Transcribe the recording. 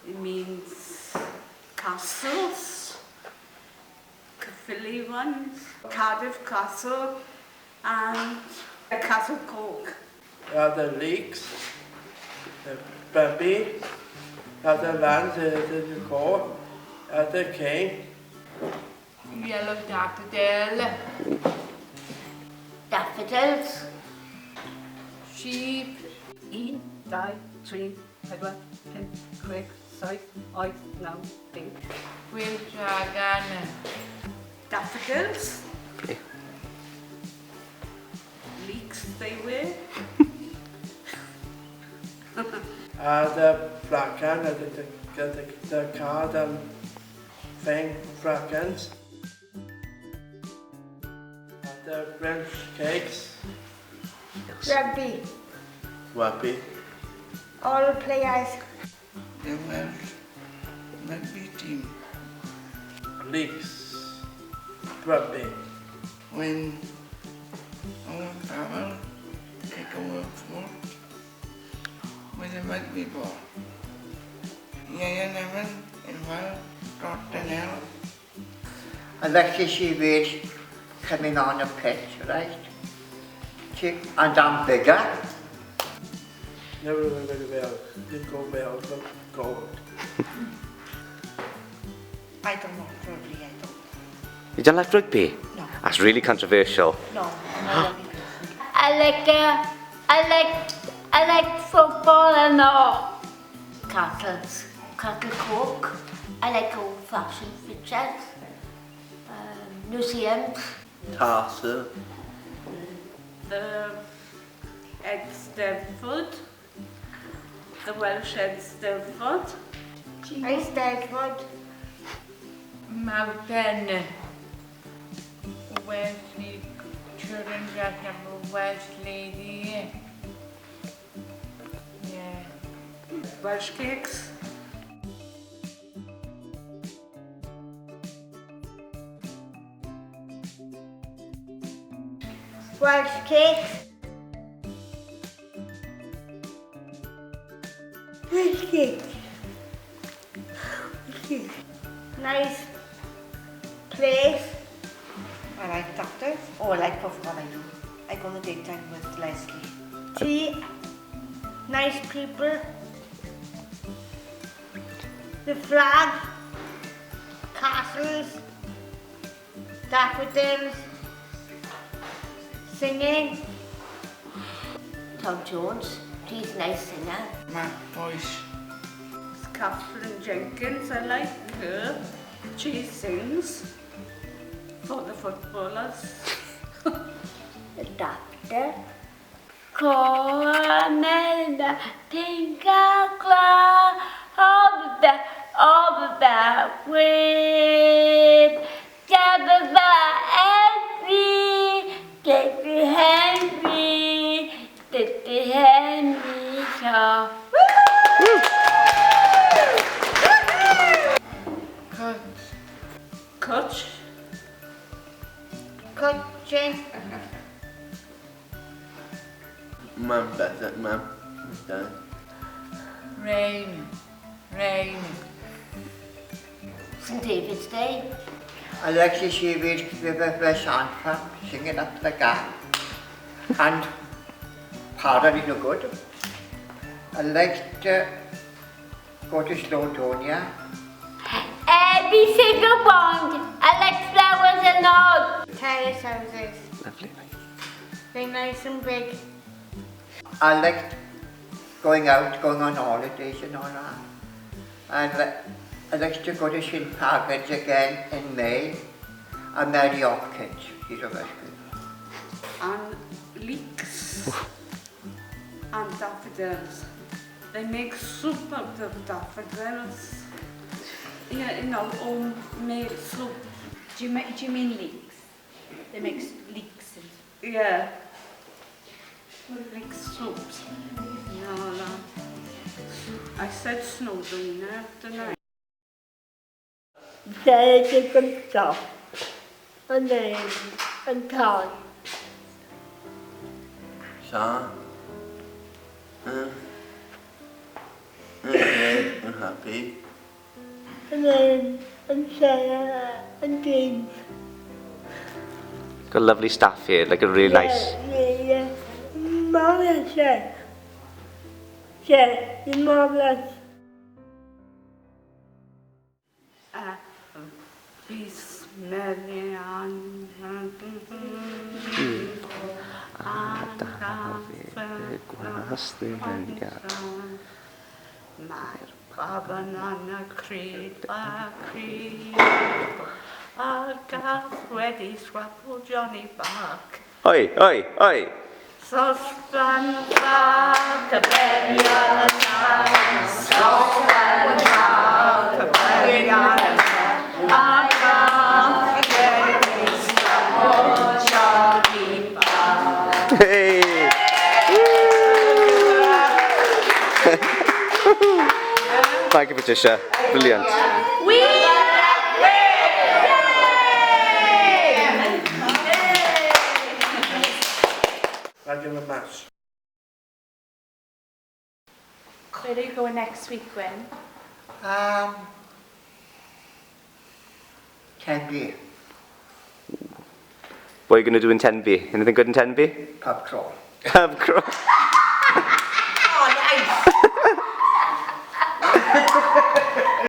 It means castles, Caerphilly ones, Cardiff Castle and Castle Cork. The leeks, the baby, the land, the core, the king. Yellow daffodil. Daffodils. Sheep. 1, 2, 3, 4, 5, 6, 7, 8, 9, 10. Green dragon. Daffodils. Okay. Leeks they wear. The flagon, the card and thing, flagons. The French cakes. Rugby. Wappy. All players. The Welsh rugby team. Leeks. Rugby. When our travel take over sport with a rugby ball. Yaya Neven involved Tottenham. Alexis Sheevad coming on the pitch, right? And I'm bigger. Never really well. Did go well, but gold. I don't know, probably I don't. You don't like rugby? No. That's really controversial. No, I'm not rugby person. I like football and all. Castles. Castle Cork. I like old-fashioned pictures. Museums. Castle. The Eisteddfod. The Welsh Eisteddfod. Eisteddfod. Mountain. Wesley. Children that have a Welsh lady. Yeah. Welsh cakes. Welsh cakes. Welsh cakes. Nice place. I like doctors. Oh, I like football, I do. I go to daytime with Leslie. See, nice people. The flag, castles, daffodils, singing. Tom Jones. She's a nice singer. Matt Boyce. It's Catherine Jenkins. I like her. She sings for the footballers. The doctor. Corner, pink claw, over that with Jabba Henry, Dickie Henry, Dickie Henry Shaw. Coach. Coaching. Mum, that's it, Mum. Done. Rain. Rain. St David's Day. Alexis Sheevad with a fresh anthem, singing up the gap. And pardon is no good. I like to go to Snowdonia. Every single one. I like flowers and all. Terrace houses. Lovely. They're nice and big. I like going out, going on holidays and all that. And I like to go to St. Paget's again in May. And Mary Hopkins, she's a very good. And leeks. And daffodils. They make soup out of daffodils. Yeah, you know, homemade soup. Do you mean leeks? They make leeks. Yeah. Leek soups. No. I said Snowdonia, didn't I? There's a good stuff. And then, and Todd. Sean. Okay. I'm happy. And then, and Sarah, and James. Got lovely staff here, like a really nice. Yeah. Marvelous, yeah. Yeah, you're marvelous. Mae'r baban yn y cryd a cryd a gath wedi swapio Johnny bach. Oi, oi, oi! Sosban bach y berian y tân, sosban bach y berian y tân, a gath wedi swapio Johnny bach. Hey! Thank you, Patricia. Brilliant. I'll give him a match. Where are you going next week, Gwen? Tenby, What are you going to do in Tenby? Anything good in Tenby? pub crawl. Pub crawl.